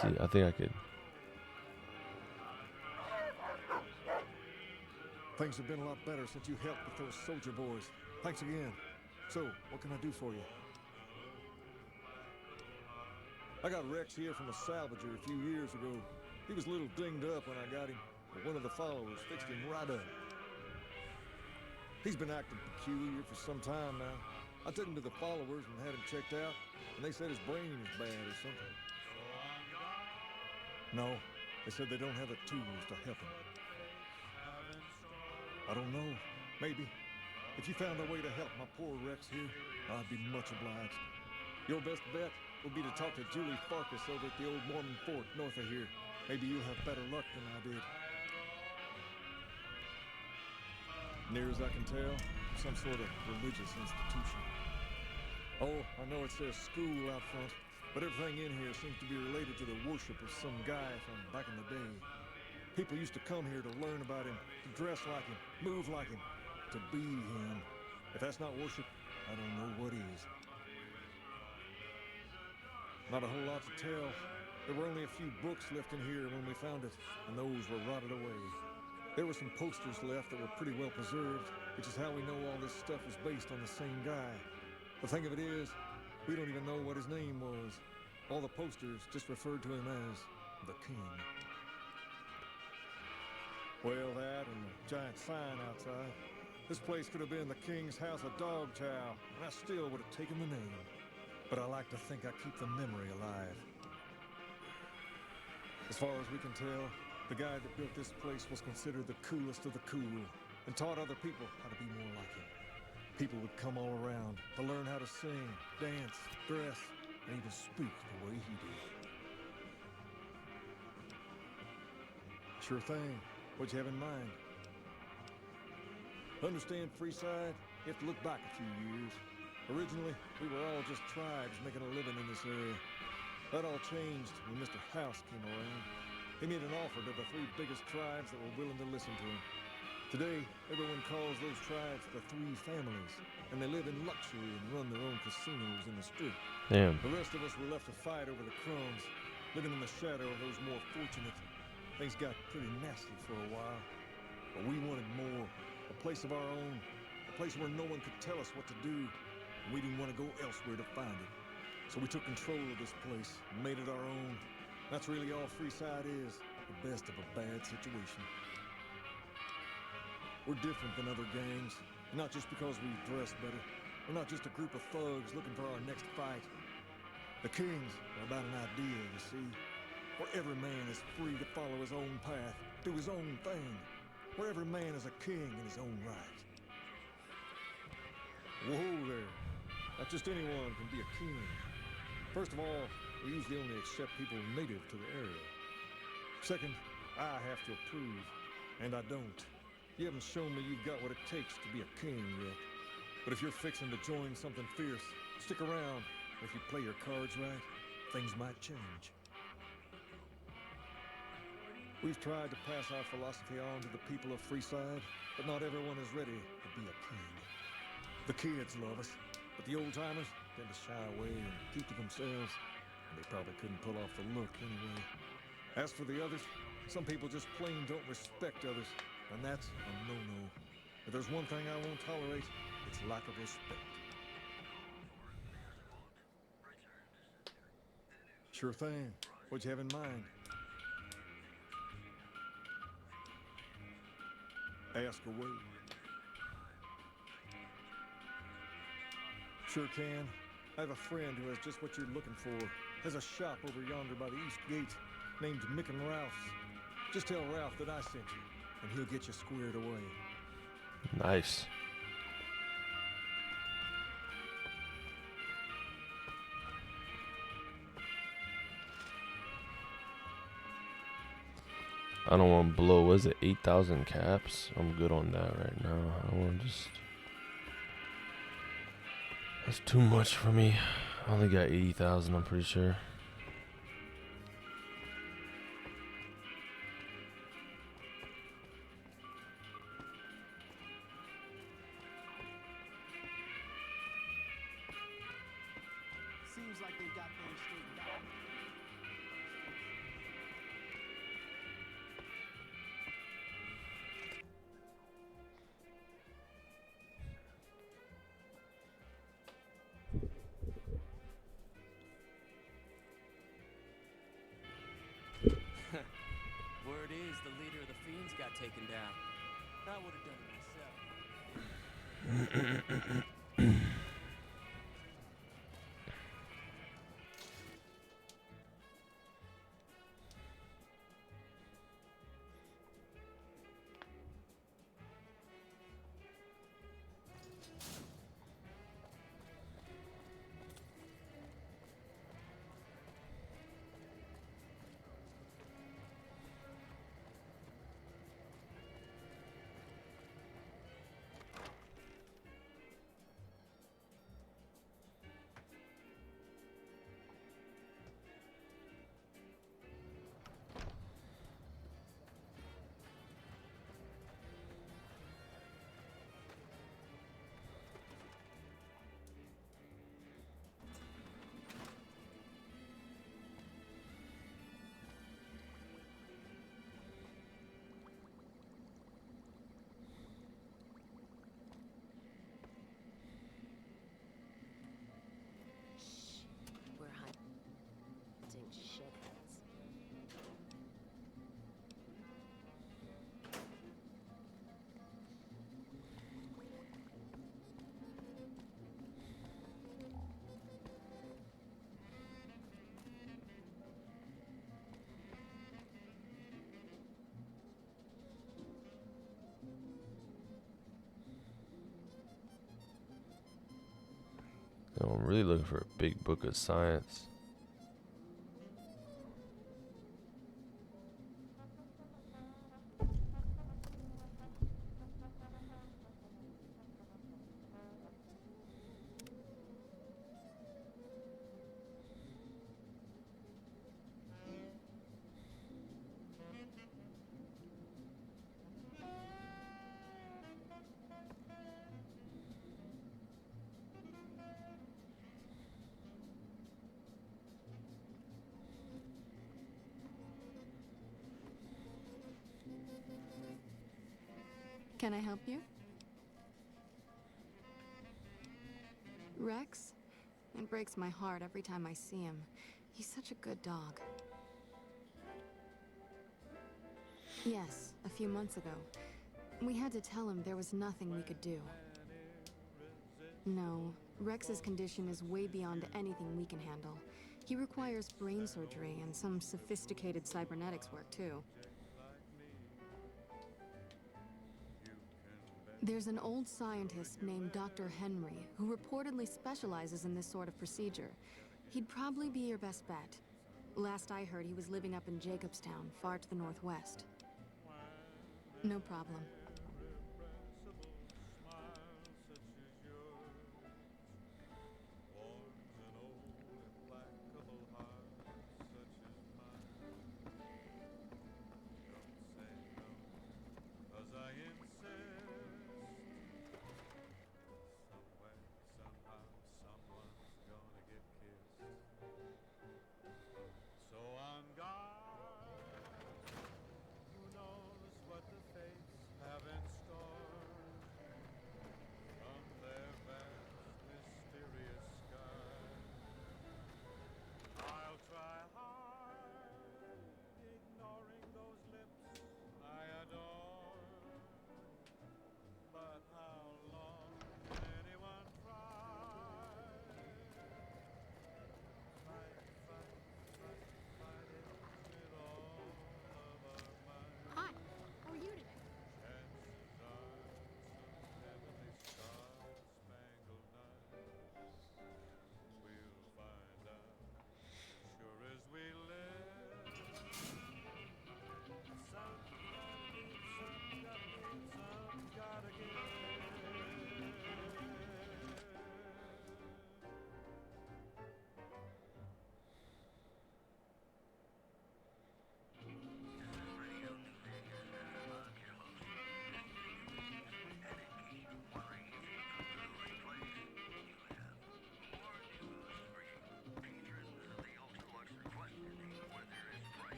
see. I think I could. Things have been a lot better since you helped with those soldier boys. Thanks again. So, what can I do for you? I got Rex here from a salvager a few years ago. He was a little dinged up when I got him, but one of the followers fixed him right up. He's been acting peculiar for some time now. I took him to the followers and had him checked out, and they said his brain is bad or something. No, they said they don't have the tools to help him. I don't know. Maybe. If you found a way to help my poor Rex here, I'd be much obliged. Your best bet would be to talk to Julie Farkas over at the old Mormon fort north of here. Maybe you'll have better luck than I did. Near as I can tell, some sort of religious institution. Oh, I know it says school out front, but everything in here seems to be related to the worship of some guy from back in the day. People used to come here to learn about him, to dress like him, move like him, to be him. If that's not worship, I don't know what is. Not a whole lot to tell. There were only a few books left in here when we found it, and those were rotted away. There were some posters left that were pretty well preserved, which is how we know all this stuff was based on the same guy. The thing of it is, we don't even know what his name was. All the posters just referred to him as the King. Well, that and the giant sign outside. This place could have been the King's House of Dog Chow, and I still would have taken the name. But I like to think I keep the memory alive. As far as we can tell, the guy that built this place was considered the coolest of the cool and taught other people how to be more like him. People would come all around to learn how to sing, dance, dress, and even speak the way he did. Sure thing. What'd you have in mind? Understand, Freeside, you have to look back a few years. Originally, we were all just tribes making a living in this area. That all changed when Mr. House came around. He made an offer to the three biggest tribes that were willing to listen to him. Today, everyone calls those tribes the Three Families, and they live in luxury and run their own casinos in the street. Damn. The rest of us were left to fight over the crumbs, living in the shadow of those more fortunate. Things got pretty nasty for a while, but we wanted more. A place of our own, a place where no one could tell us what to do, and we didn't want to go elsewhere to find it. So we took control of this place and made it our own. That's really all Freeside is, the best of a bad situation. We're different than other gangs, not just because we dress better. We're not just a group of thugs looking for our next fight. The Kings are about an idea, you see, where every man is free to follow his own path, do his own thing, where every man is a king in his own right. Whoa there, not just anyone can be a king. First of all, we usually only accept people native to the area. Second, I have to approve, and I don't. You haven't shown me you've got what it takes to be a king yet. But if you're fixing to join something fierce, stick around. If you play your cards right, things might change. We've tried to pass our philosophy on to the people of Freeside, but not everyone is ready to be a king. The kids love us, but the old-timers tend to shy away and keep to themselves. And they probably couldn't pull off the look anyway. As for the others, some people just plain don't respect others, and that's a no-no. If there's one thing I won't tolerate, it's lack of respect. Sure thing. What'd you have in mind? Ask away. Sure can. I have a friend who has just what you're looking for. Has a shop over yonder by the East Gate, named Mick and Ralph's. Just tell Ralph that I sent you, and he'll get you squared away. Nice. I don't want to blow, was it 8,000 caps? I'm good on that right now. I want to just... That's too much for me. I only got 80,000, I'm pretty sure. Seems like they've got things straightened out. Word is the leader of the Fiends got taken down. I would have done it myself. Shh. We're hunting shitheads. Yo, I'm really looking for a big book of science. Can I help you? Rex? It breaks my heart every time I see him. He's such a good dog. Yes, a few months ago. We had to tell him there was nothing we could do. No, Rex's condition is way beyond anything we can handle. He requires brain surgery and some sophisticated cybernetics work, too. There's an old scientist named Dr. Henry who reportedly specializes in this sort of procedure. He'd probably be your best bet. Last I heard, he was living up in Jacobstown, far to the northwest. No problem. Hi. How are you today?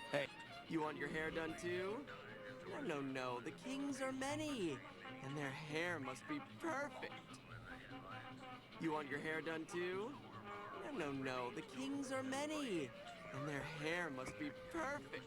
Hey, you want your hair done too? No, the kings are many, and their hair must be perfect. You want your hair done too? No, the kings are many, and their hair must be perfect.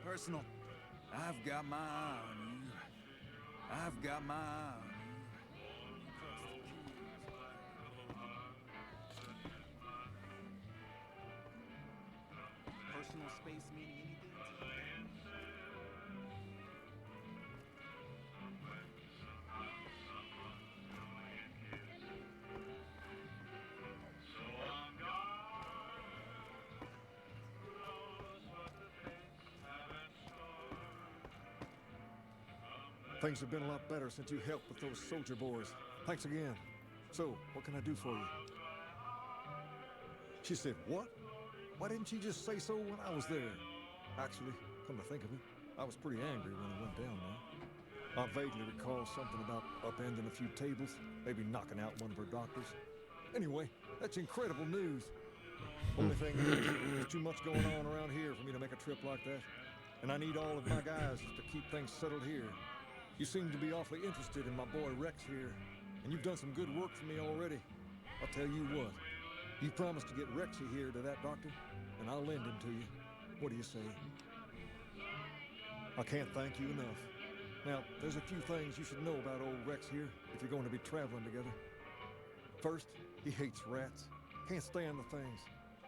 Personal. I've got my eye on you. I've got my eye on you. Personal space meaning anything to you? Things have been a lot better since you helped with those soldier boys. Thanks again. So, what can I do for you? She said, what? Why didn't she just say so when I was there? Actually, come to think of it, I was pretty angry when it went down there. I vaguely recall something about upending a few tables, maybe knocking out one of her doctors. Anyway, that's incredible news. Only thing is, there's too much going on around here for me to make a trip like that. And I need all of my guys to keep things settled here. You seem to be awfully interested in my boy Rex here, and you've done some good work for me already. I'll tell you what, you promised to get Rexy here to that doctor, and I'll lend him to you. What do you say? I can't thank you enough. Now, there's a few things you should know about old Rex here if you're going to be traveling together. First, he hates rats. Can't stand the things.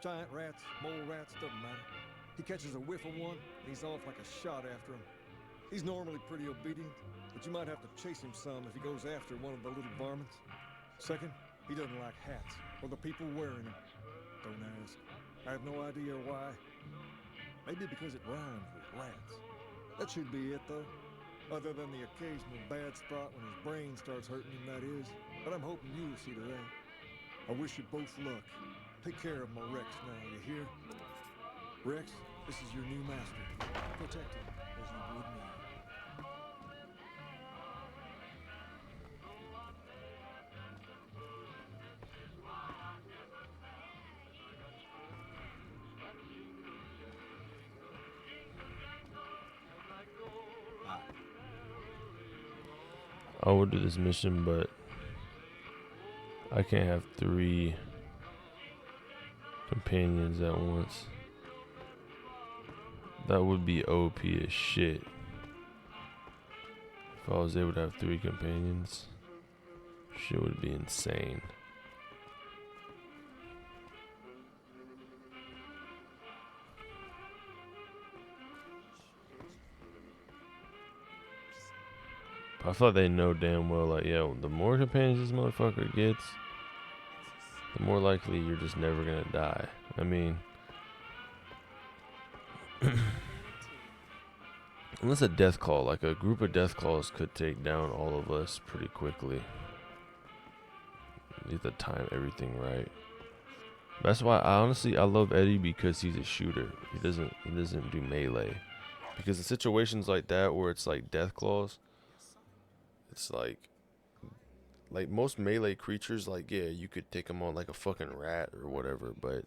Giant rats, mole rats, doesn't matter. He catches a whiff of one, and he's off like a shot after him. He's normally pretty obedient, but you might have to chase him some if he goes after one of the little varmints. Second, he doesn't like hats, or the people wearing them. Don't ask. I have no idea why. Maybe because it rhymes with rats. That should be it, though. Other than the occasional bad spot when his brain starts hurting him, that is. But I'm hoping you'll see to that. I wish you both luck. Take care of my Rex now, you hear? Rex, this is your new master. Protect him as you would me. I would do this mission, but I can't have 3 companions at once. That would be OP as shit. If I was able to have 3 companions, shit would be insane. I thought they know damn well, like, yo, the more companions this motherfucker gets, the more likely you're just never gonna die. I mean, unless a death claw, like a group of death claws could take down all of us pretty quickly. You have to time everything right. That's why I love Eddie, because he's a shooter. He doesn't do melee. Because in situations like that where it's like death claws, it's like most melee creatures, like, yeah, you could take them on like a fucking rat or whatever, but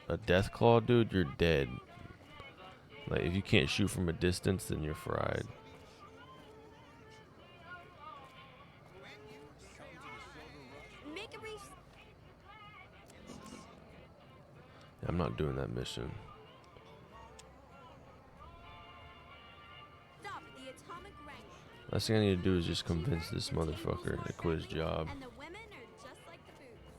a death claw, dude, you're dead. Like, if you can't shoot from a distance, then you're fried. Make a brief I'm not doing that mission. stop at the atomic rank. Last thing I need to do is just convince this motherfucker to quit his job. And the women are just like the boots.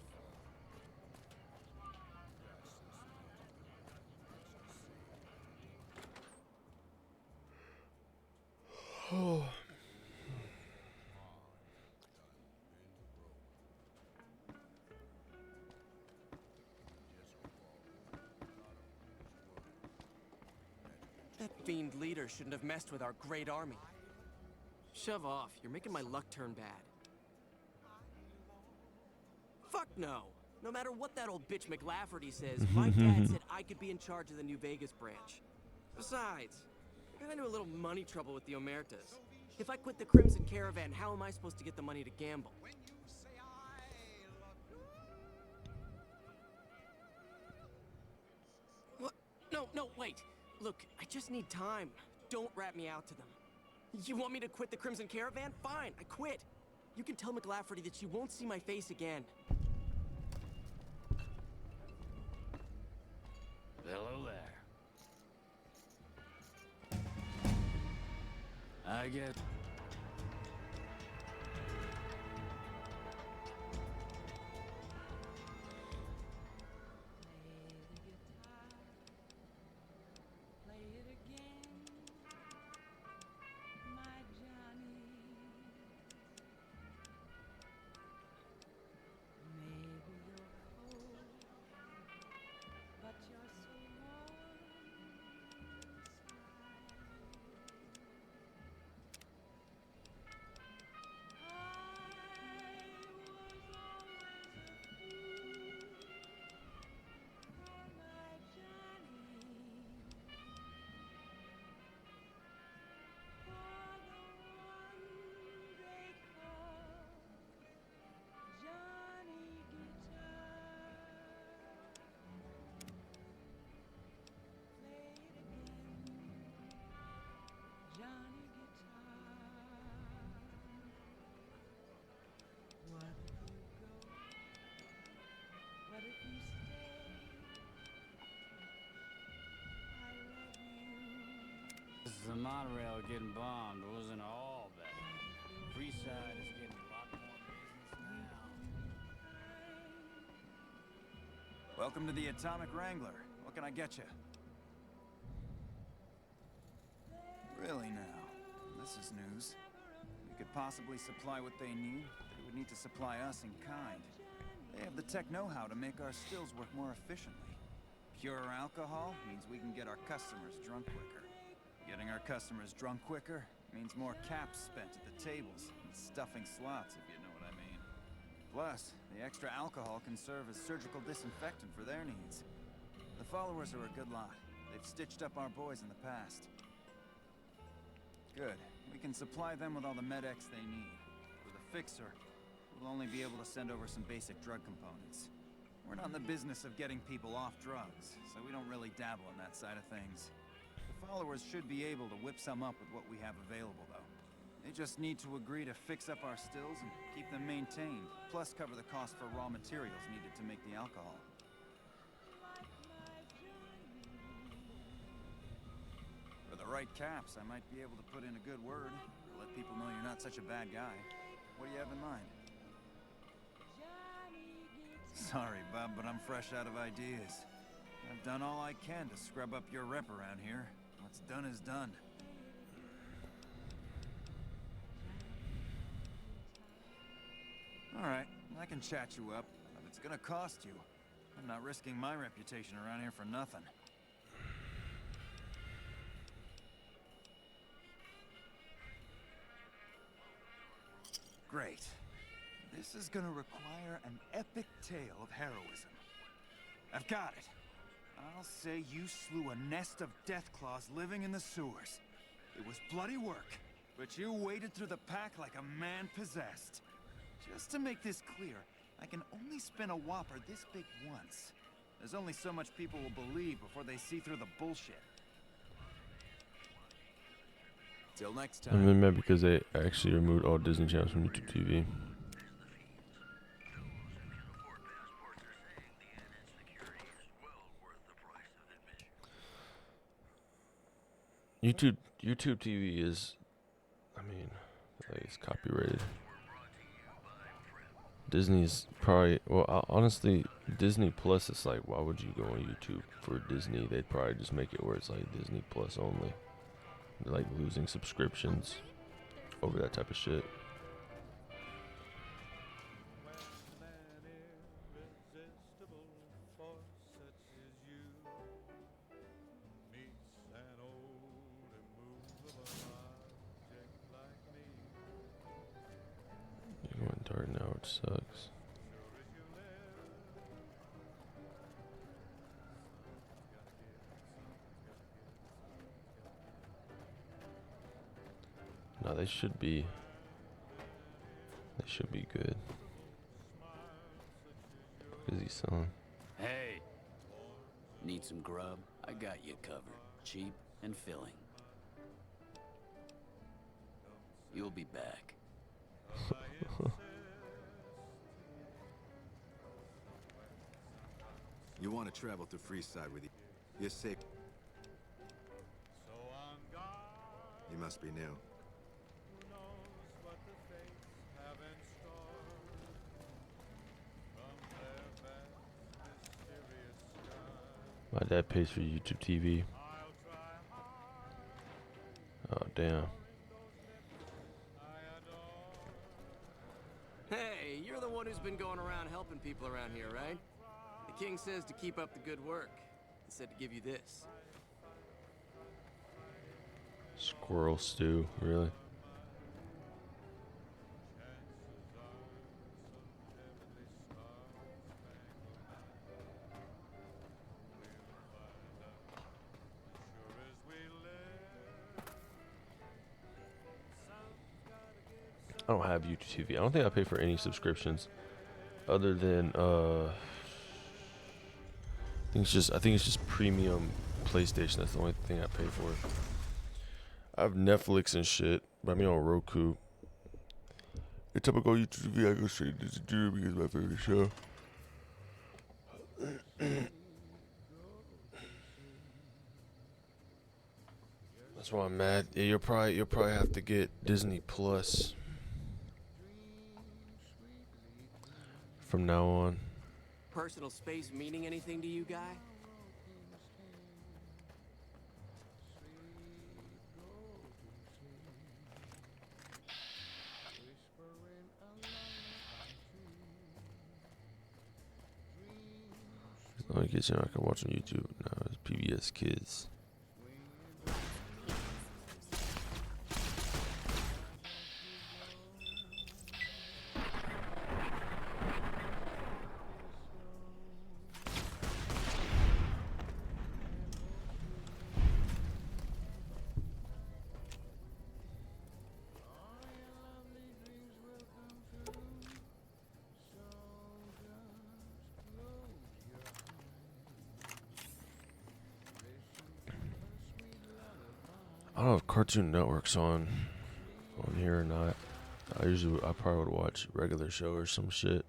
That fiend leader shouldn't have messed with our great army. Shove off. You're making my luck turn bad. Fuck no. No matter what that old bitch McLafferty says, my dad said I could be in charge of the New Vegas branch. Besides, I got into a little money trouble with the Omertas. If I quit the Crimson Caravan, how am I supposed to get the money to gamble? What? No, wait. Look, I just need time. Don't rat me out to them. You want me to quit the Crimson Caravan? Fine, I quit. You can tell McLafferty that you won't see my face again. Hello there. I get... The monorail getting bombed wasn't all bad. Freeside is getting a lot more business now. Welcome to the Atomic Wrangler. What can I get you? Really now? This is news. We could possibly supply what they need. They would need to supply us in kind. They have the tech know-how to make our stills work more efficiently. Pure alcohol means we can get our customers drunk quicker. Getting our customers drunk quicker means more caps spent at the tables and stuffing slots, if you know what I mean. Plus, the extra alcohol can serve as surgical disinfectant for their needs. The followers are a good lot. They've stitched up our boys in the past. Good. We can supply them with all the med-X they need. For the fixer, we'll only be able to send over some basic drug components. We're not in the business of getting people off drugs, so we don't really dabble in that side of things. Followers should be able to whip some up with what we have available, though. They just need to agree to fix up our stills and keep them maintained, plus cover the cost for raw materials needed to make the alcohol. For the right caps, I might be able to put in a good word, or let people know you're not such a bad guy. What do you have in mind? Sorry, Bob, but I'm fresh out of ideas. I've done all I can to scrub up your rep around here. What's done is done. Alright, I can chat you up, but it's gonna cost you. I'm not risking my reputation around here for nothing. Great. This is gonna require an epic tale of heroism. I've got it. I'll say you slew a nest of Deathclaws living in the sewers. It was bloody work, but you waded through the pack like a man possessed. Just to make this clear, I can only spin a whopper this big once. There's only so much people will believe before they see through the bullshit. Till next I'm time. mad because they actually removed all Disney channels from YouTube TV. YouTube TV is, I mean, Like it's copyrighted. Disney's probably honestly, Disney Plus is like, why would you go on YouTube for Disney? They'd probably just make it where it's like Disney Plus only. They're like losing subscriptions over that type of shit. You're going dark now, which sucks. No, they should be. They should be good. What is he selling? Hey, need some grub? I got you covered. Cheap and filling. You'll be back. You want to travel through Freeside with you? You're safe. You must be new. My dad pays for YouTube TV. Oh, damn. Hey, you're the one who's been going around helping people around here, right? The king says to keep up the good work. He said to give you this. Squirrel stew, really? I don't have YouTube TV. I don't think I pay for any subscriptions other than I think it's just premium PlayStation. That's the only thing I pay for. I have Netflix and shit, but I mean on Roku. Every time I go YouTube TV, I go straight to Disney because it's my favorite show. That's why I'm mad. Yeah, you'll probably have to get Disney Plus from now on. Personal space meaning anything to you, guy? The only kids I can watch on YouTube now is PBS Kids. I don't know if Cartoon Network's on here or not. I probably would watch regular show or some shit.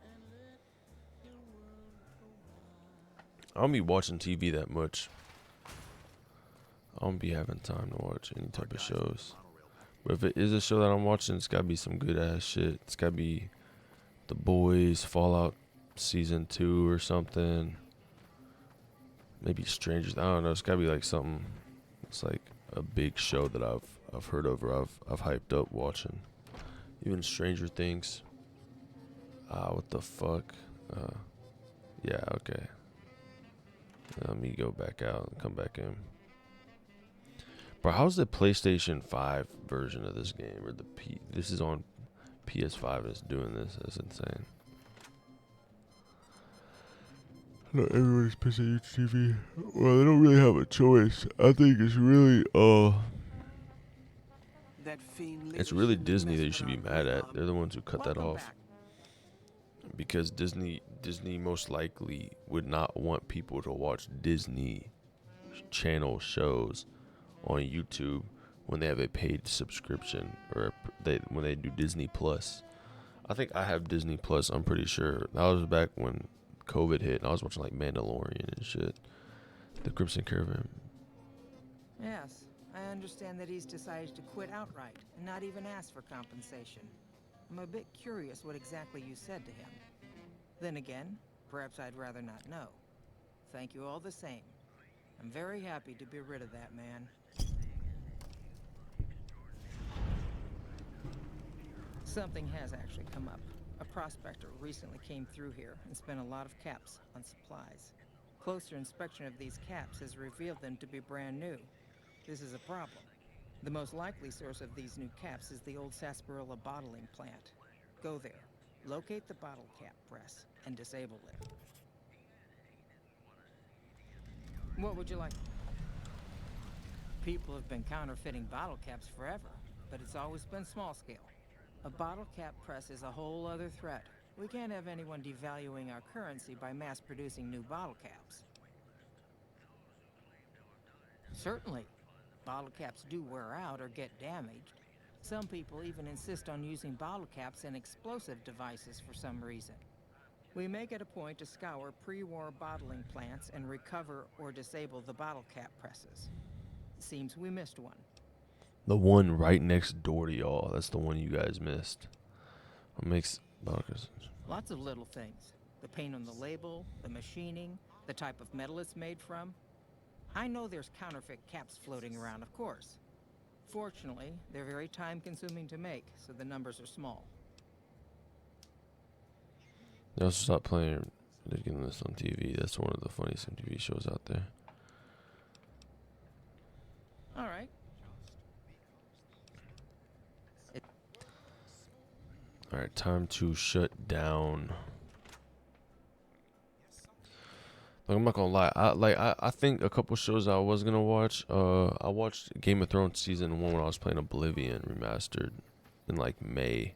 I don't be watching TV that much. I don't be having time to watch any type of shows. But if it is a show that I'm watching, it's gotta be some good ass shit. It's gotta be The Boys, Fallout Season 2 or something. Maybe Strangers. I don't know. It's gotta be like something. It's like a big show that I've heard of or I've hyped up watching. Even Stranger Things. What the fuck? Yeah, okay. Let me go back out and come back in. Bro, how's the PlayStation 5 version of this game or this is on PS5 and it's doing this? That's insane. Not everybody's pissing YouTube TV. Well, they don't really have a choice. I think it's really it's really Disney that you should be mad at. They're the ones who cut that off. Because Disney most likely would not want people to watch Disney shows on YouTube when they have a paid subscription or when they do Disney Plus. I think I have Disney Plus. I'm pretty sure that was back when COVID hit and I was watching like Mandalorian and shit. The Crimson Caravan. Yes, I understand that he's decided to quit outright and not even ask for compensation. I'm a bit curious what exactly you said to him. Then again, perhaps I'd rather not know. Thank you all the same. I'm very happy to be rid of that man. Something has actually come up. A prospector recently came through here and spent a lot of caps on supplies. Closer inspection of these caps has revealed them to be brand new. This is a problem. The most likely source of these new caps is the old sarsaparilla bottling plant. Go there, locate the bottle cap press, and disable it. What would you like? People have been counterfeiting bottle caps forever, but it's always been small scale. A bottle cap press is a whole other threat. We can't have anyone devaluing our currency by mass-producing new bottle caps. Certainly. Bottle caps do wear out or get damaged. Some people even insist on using bottle caps in explosive devices for some reason. We make it a point to scour pre-war bottling plants and recover or disable the bottle cap presses. Seems we missed one. The one right next door to y'all. That's the one you guys missed. What makes bonkers? Lots of little things. The paint on the label, the machining, the type of metal it's made from. I know there's counterfeit caps floating around, of course. Fortunately, they're very time-consuming to make, so the numbers are small. They also stopped playing getting this on TV. That's one of the funniest MTV shows out there. All right. All right, time to shut down. Like, I'm not gonna lie. I think a couple shows I was gonna watch. I watched Game of Thrones season 1 when I was playing Oblivion remastered in like May.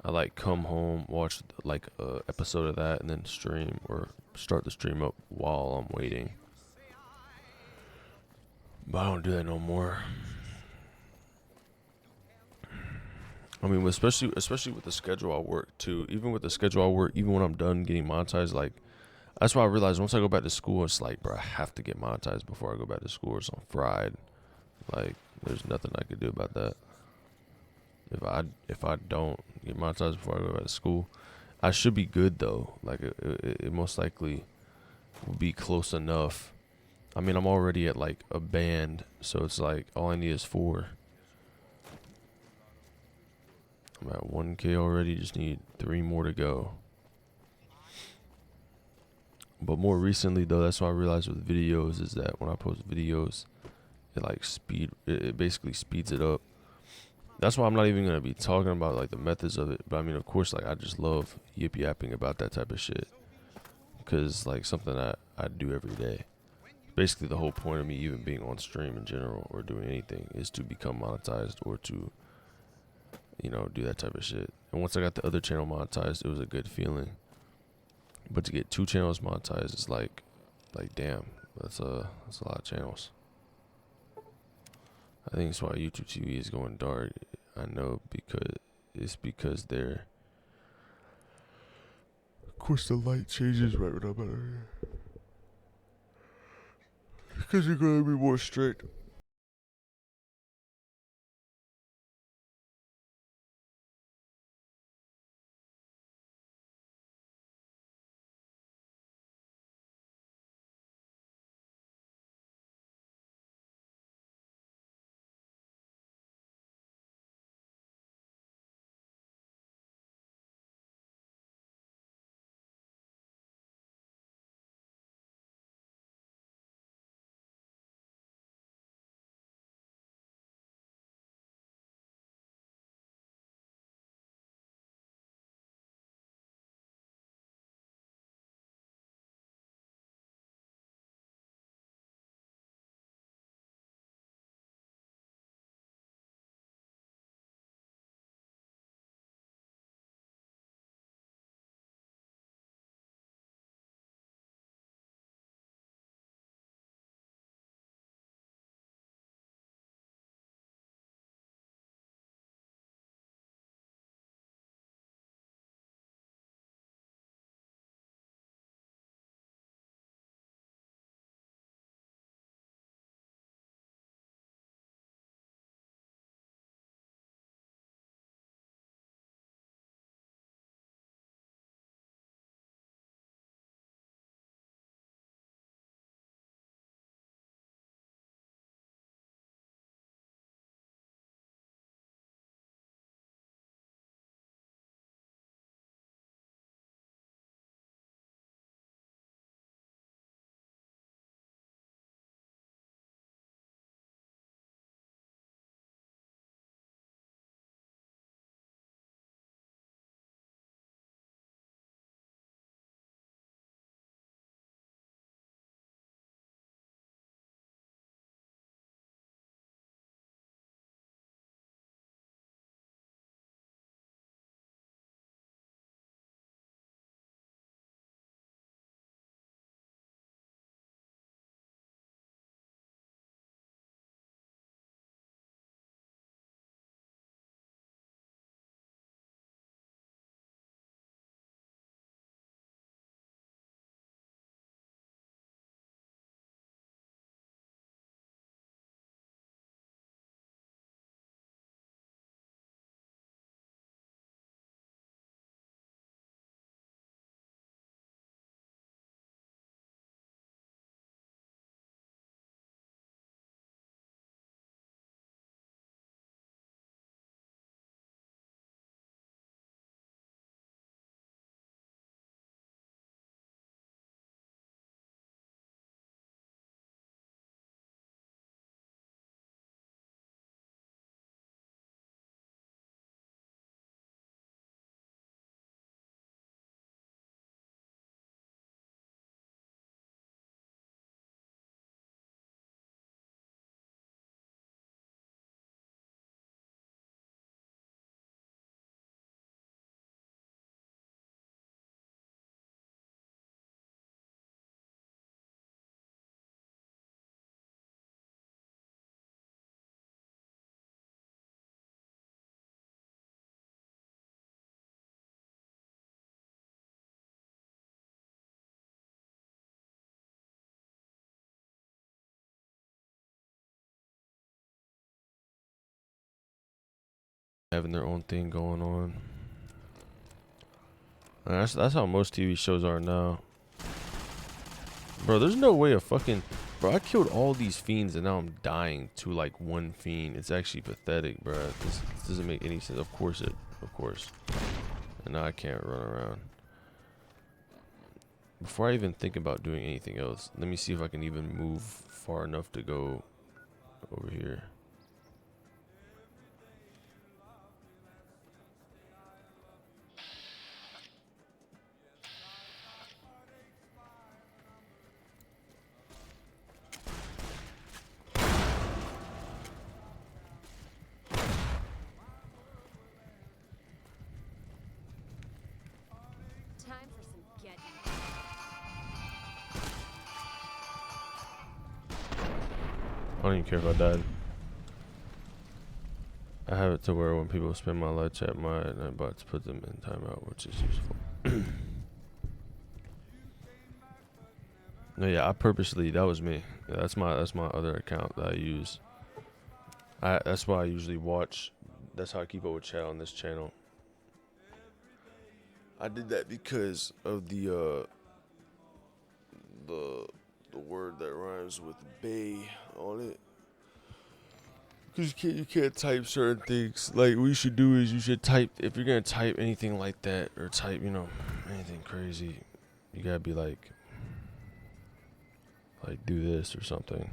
I like come home, watch like a episode of that, and then stream or start the stream up while I'm waiting. But I don't do that no more. I mean, especially with the schedule I work too. Even with the schedule I work, even when I'm done getting monetized, like that's why I realized once I go back to school, it's like, bro, I have to get monetized before I go back to school, or so I'm fried. Like, there's nothing I could do about that. If I don't get monetized before I go back to school, I should be good though. Like, it most likely will be close enough. I mean, I'm already at like a band, so it's like all I need is 4. I'm at 1K already. Just need 3 more to go. But more recently though, that's what I realized with videos is that when I post videos, it basically speeds it up. That's why I'm not even gonna be talking about like the methods of it. But I mean, of course, like I just love yip yapping about that type of shit, because like something that I do every day. Basically, the whole point of me even being on stream in general or doing anything is to become monetized or to, do that type of shit. And once I got the other channel monetized, it was a good feeling. But to get 2 channels monetized is like damn, that's a lot of channels. I think that's why YouTube TV is going dark. I know because they're. Of course, the light changes right when I'm out of here. Because you're gonna be more strict. having their own thing going on. And that's how most TV shows are now. Bro, there's no way a fucking... Bro, I killed all these fiends and now I'm dying to like one fiend. It's actually pathetic, bro. This doesn't make any sense. Of course. And now I can't run around. Before I even think about doing anything else, let me see if I can even move far enough to go over here. Time for some get. I don't even care if I died. I have it to where when people spend my live chat, my nightbots put them in timeout, which is useful. No, yeah, I purposely, that was me. Yeah, that's my other account that I use. That's why I usually watch. That's how I keep up with chat on this channel. I did that because of the word that rhymes with bay on it. Cause you can't type certain things. Like what you should do is you should type, if you're gonna type anything like that or type, anything crazy, you gotta be like do this or something.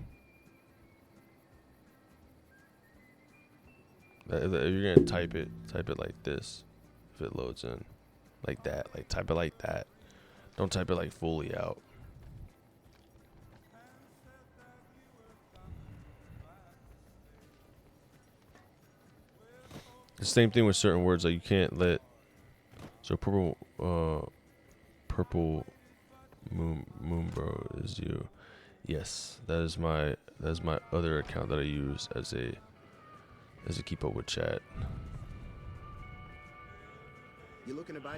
If you're gonna type it like this. If it loads in, like that, like type it like that. Don't type it like fully out. The same thing with certain words, like you can't let. So purple moon bro is you. Yes, that is my other account that I use as a keep up with chat.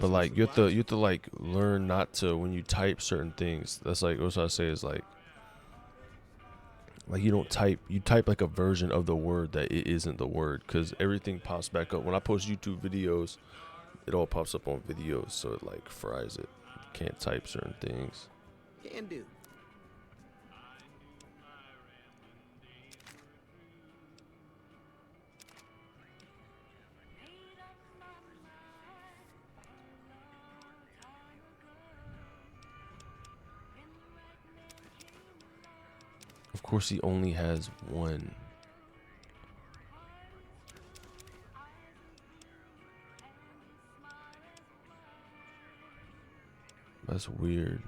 But like you have to like learn not to, when you type certain things. That's like what I say is like you don't type, you type like a version of the word that it isn't the word, because everything pops back up when I post YouTube videos. It all pops up on videos, so it like fries it. You can't type certain things. Can do. Of course, he only has one. That's weird.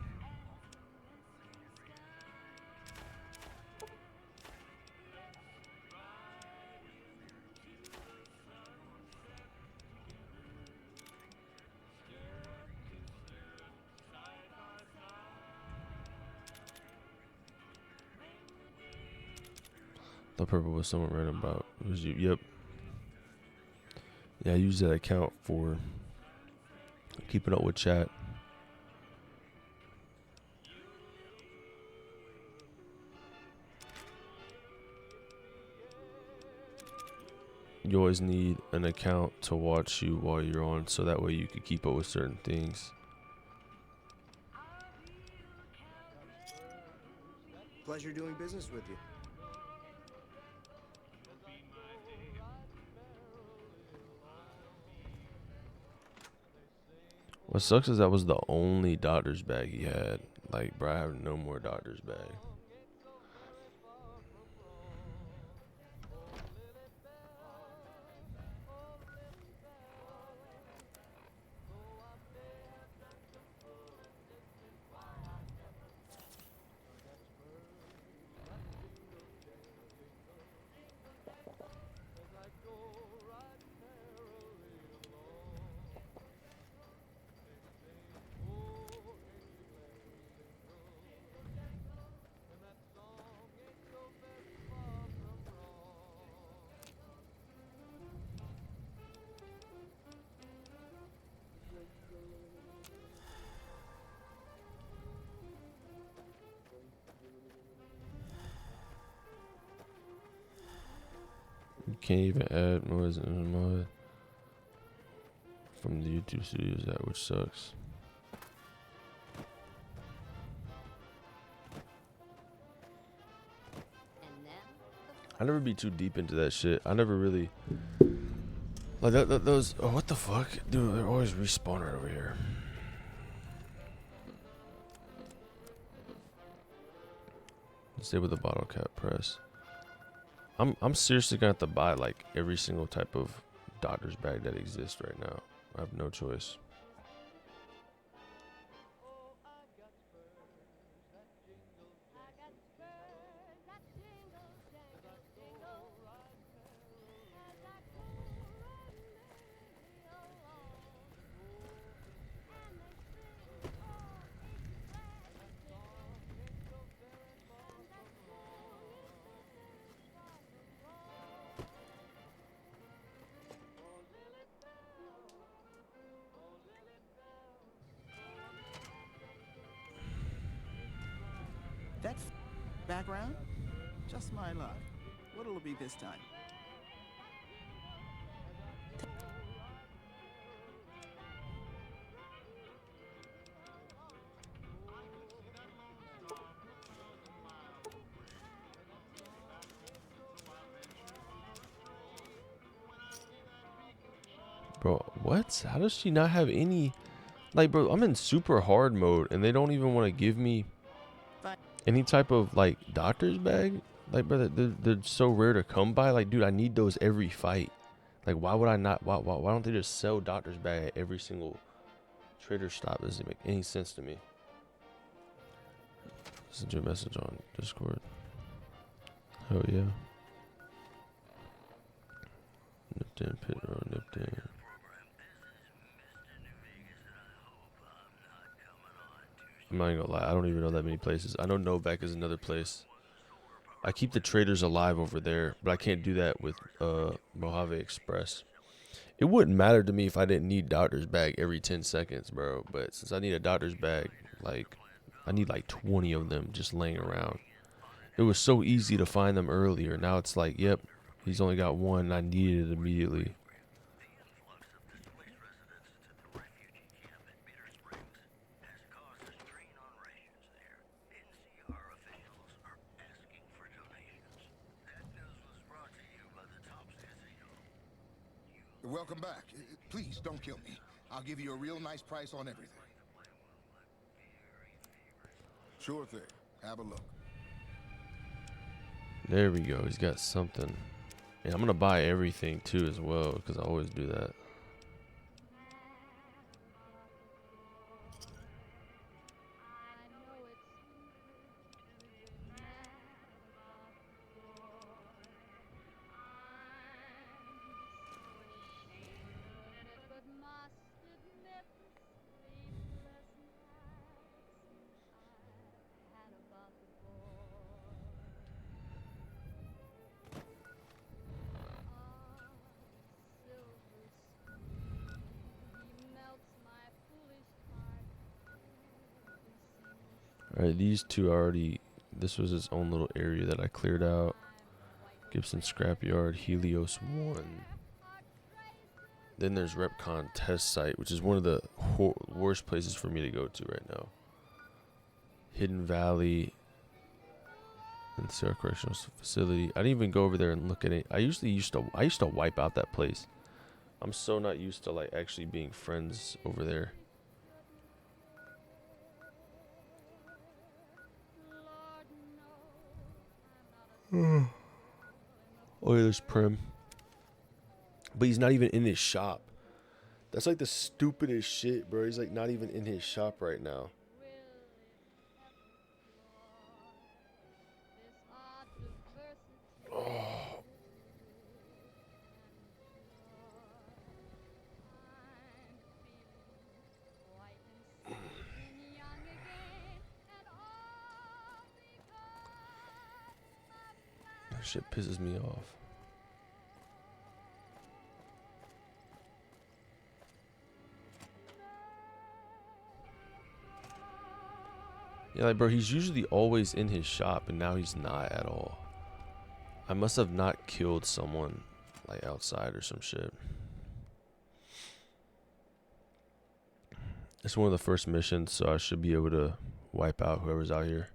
The purple was someone random about. It was you. Yep. Yeah, I use that account for keeping up with chat. You always need an account to watch you while you're on, so that way you can keep up with certain things. Pleasure doing business with you. What sucks is that was the only doctor's bag he had. Like, bro, I have no more doctor's bag. You can't even add noise in the mod. from the YouTube studios at, which sucks. I never be too deep into that shit. I never really like those. Oh, what the fuck, dude? They're always respawn right over here. Stay with the bottle cap press. I'm seriously gonna have to buy like every single type of doctor's bag that exists right now. I have no choice. That background? Just my luck. What'll it be this time? Bro, what? How does she not have any? Like, bro, I'm in super hard mode and they don't even want to give me any type of like doctor's bag. Like, bro, they're so rare to come by. Like, dude, I need those every fight. Like, why would I not? Why don't they just sell doctor's bag at every single trader stop? Doesn't make any sense to me. Send you a message on Discord. Oh yeah. Nipped in, pit road, nipped in. I'm not even gonna lie, I don't even know that many places. I know Novak is another place. I keep the traders alive over there, but I can't do that with Mojave Express. It wouldn't matter to me if I didn't need doctor's bag every 10 seconds, bro. But since I need a doctor's bag, like, I need like 20 of them just laying around. It was so easy to find them earlier. Now it's like, yep, he's only got one and I needed it immediately. Welcome back. Please don't kill me. I'll give you a real nice price on everything. Sure thing. Have a look. There we go. He's got something. And I'm going to buy everything too as well because I always do that. Alright, these two already, this was its own little area that I cleared out. Gibson Scrapyard, Helios 1. Then there's Repcon Test Site, which is one of the worst places for me to go to right now. Hidden Valley and Sarah Correctional Facility. I didn't even go over there and look at it. I used to wipe out that place. I'm so not used to like actually being friends over there. Oh, yeah, there's Prim. But he's not even in his shop. That's like the stupidest shit, bro. He's like not even in his shop right now. Oh. That shit pisses me off. Yeah, like, bro, he's usually always in his shop, and now he's not at all. I must have not killed someone, like, outside or some shit. It's one of the first missions, so I should be able to wipe out whoever's out here.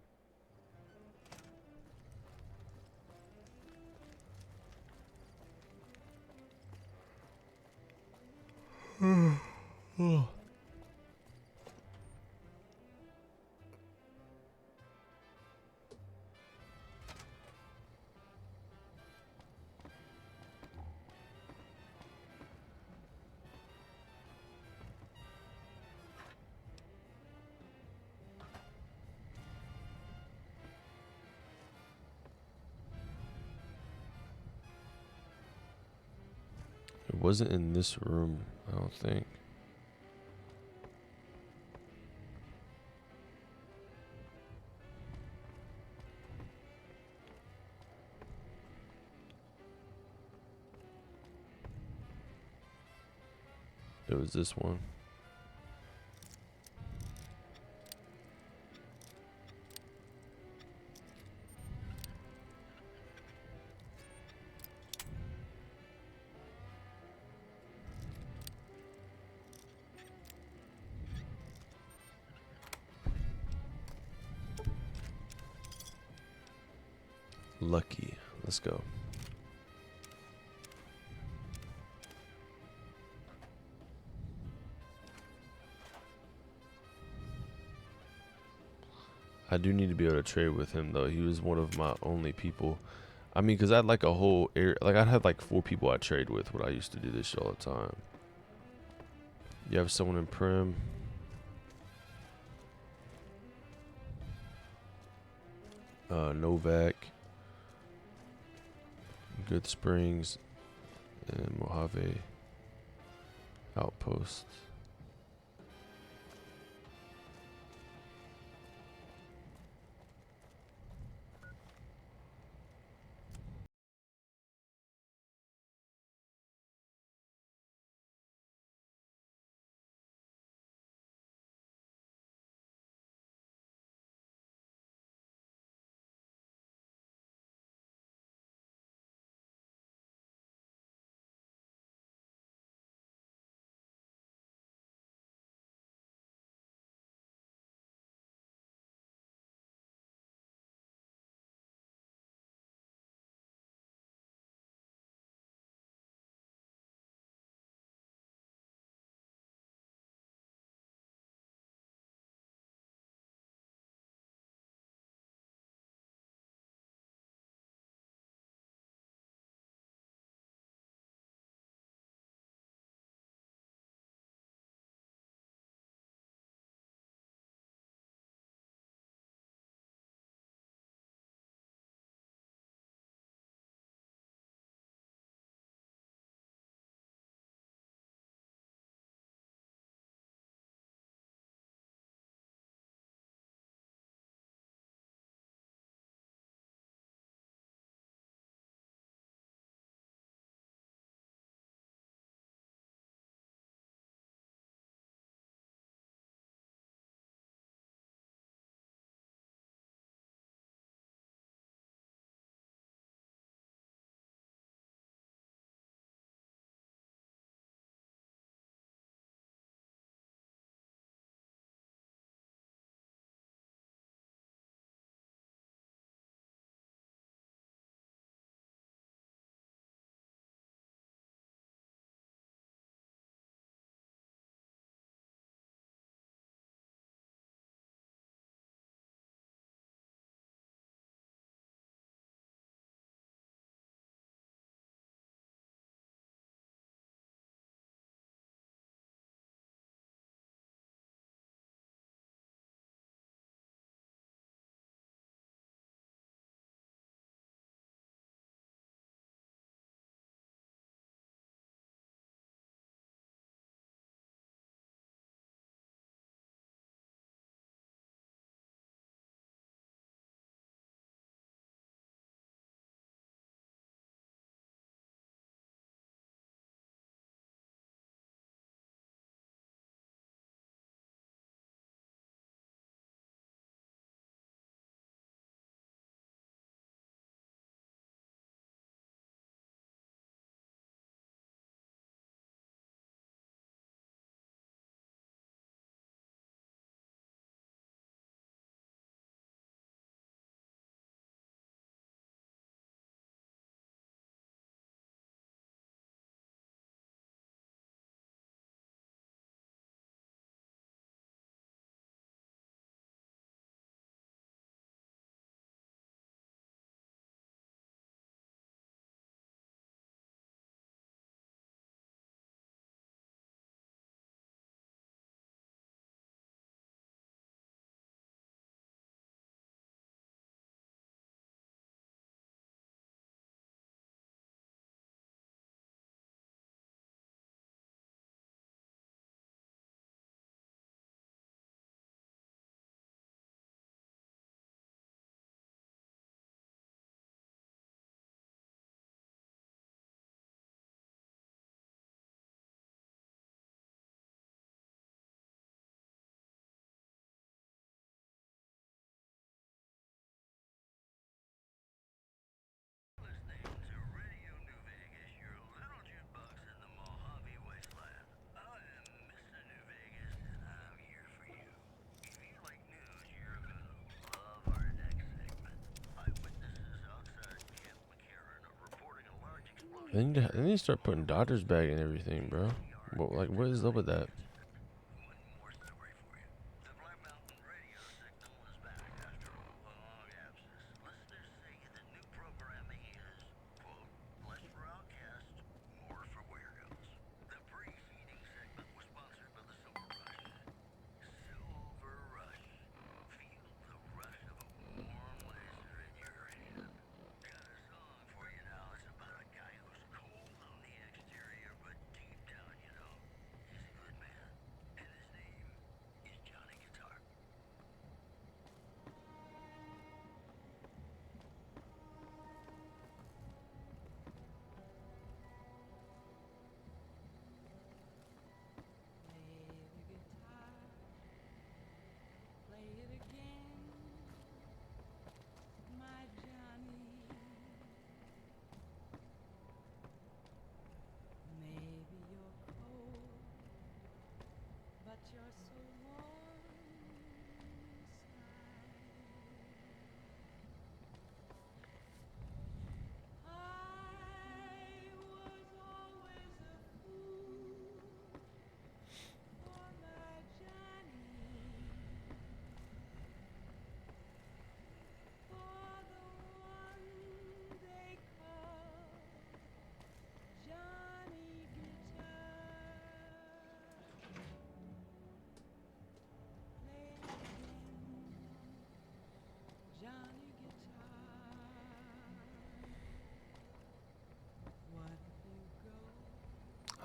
It wasn't in this room, I don't think. It was this one. Lucky. Let's go. I do need to be able to trade with him though. He was one of my only people. I mean, cause I had like a whole area. Like I had like 4 people I trade with when I used to do this shit all the time. You have someone in Prim. Novak. Good Springs. And Mojave. Outpost. They need to start putting Dodgers back in everything, bro. What is up with that?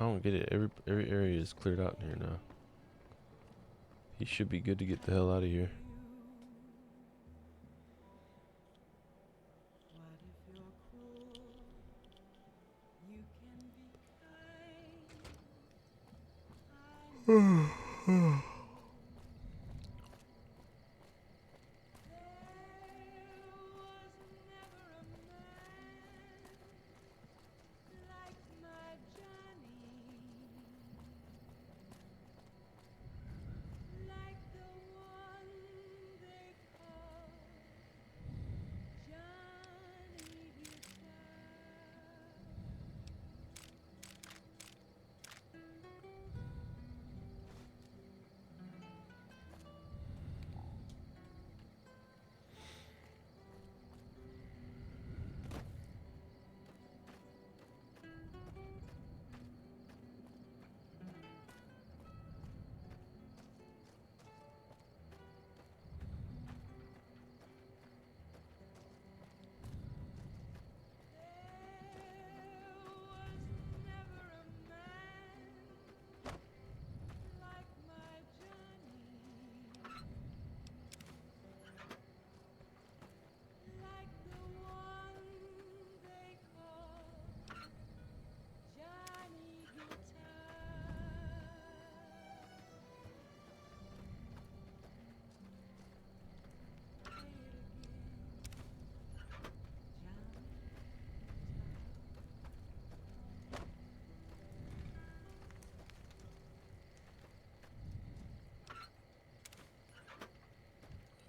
I don't get it. Every area is cleared out in here now. He should be good to get the hell out of here.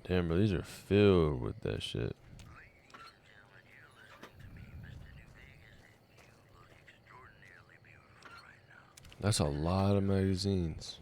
Damn, bro, these are filled with that shit. That's a lot of magazines.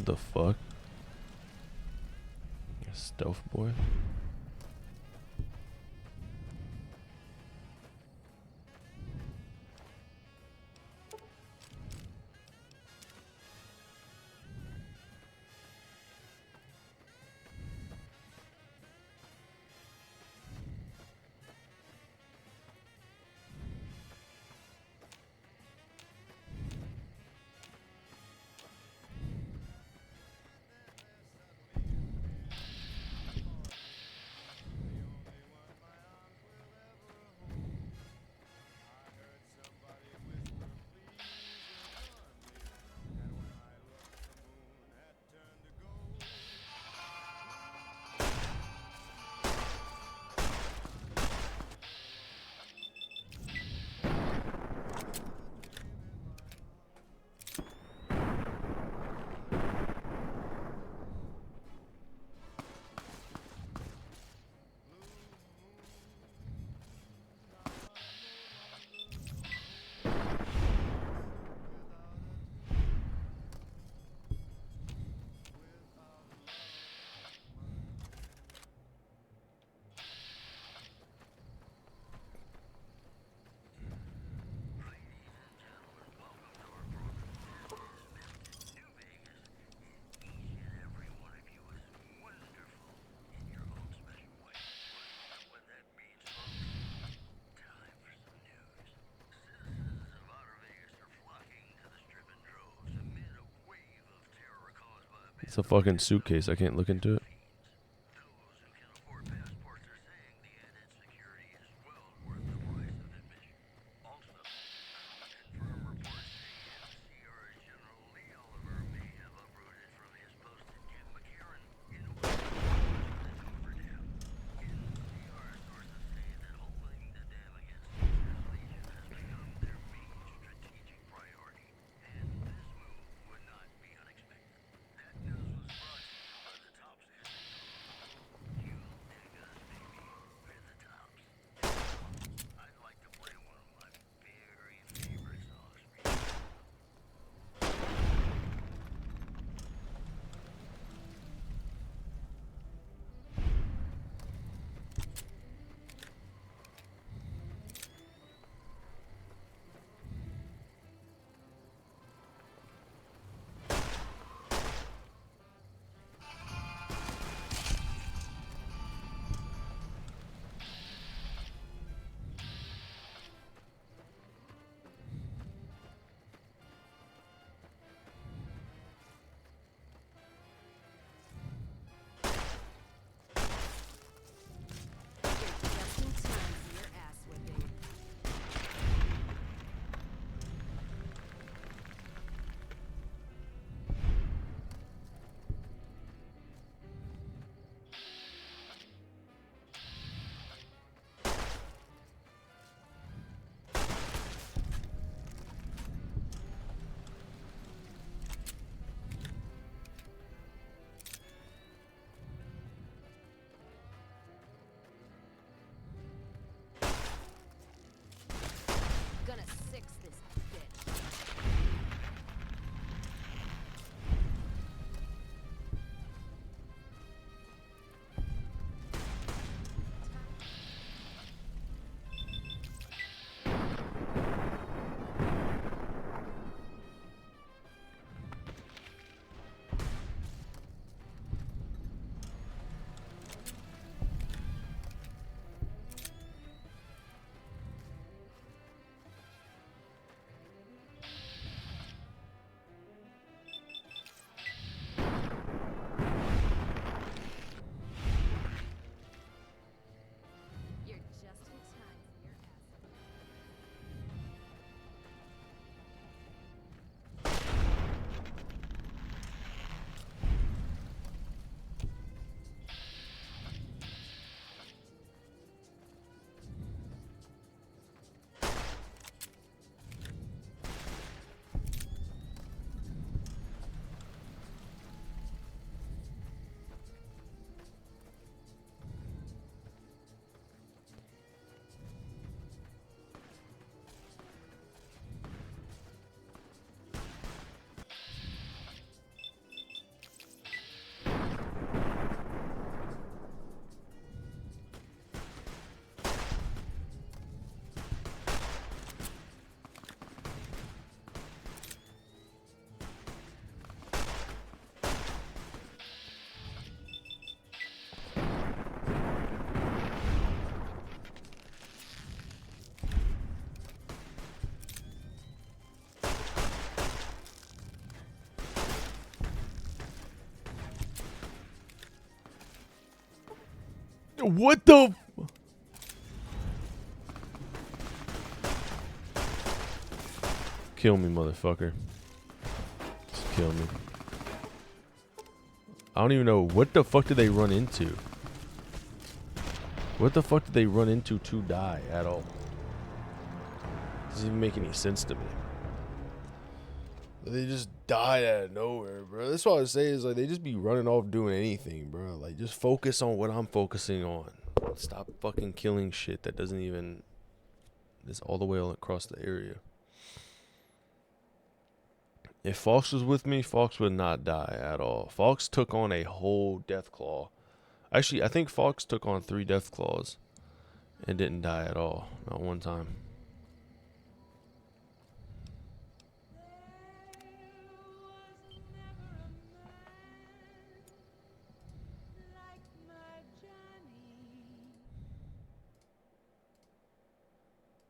the fuck? Stealth boy. It's a fucking suitcase. I can't look into it. What the? Kill me, motherfucker. Just kill me. I don't even know. What the fuck did they run into? What the fuck did they run into to die at all? Doesn't even make any sense to me. They just died out of nowhere, bro. That's what I say is like they just be running off doing anything, bro. Like just focus on what I'm focusing on. Stop fucking killing shit that doesn't even. It's all the way across the area. If Fox was with me, Fox would not die at all. Fox took on a whole death claw. Actually, I think Fox took on 3 death claws and didn't die at all. Not one time.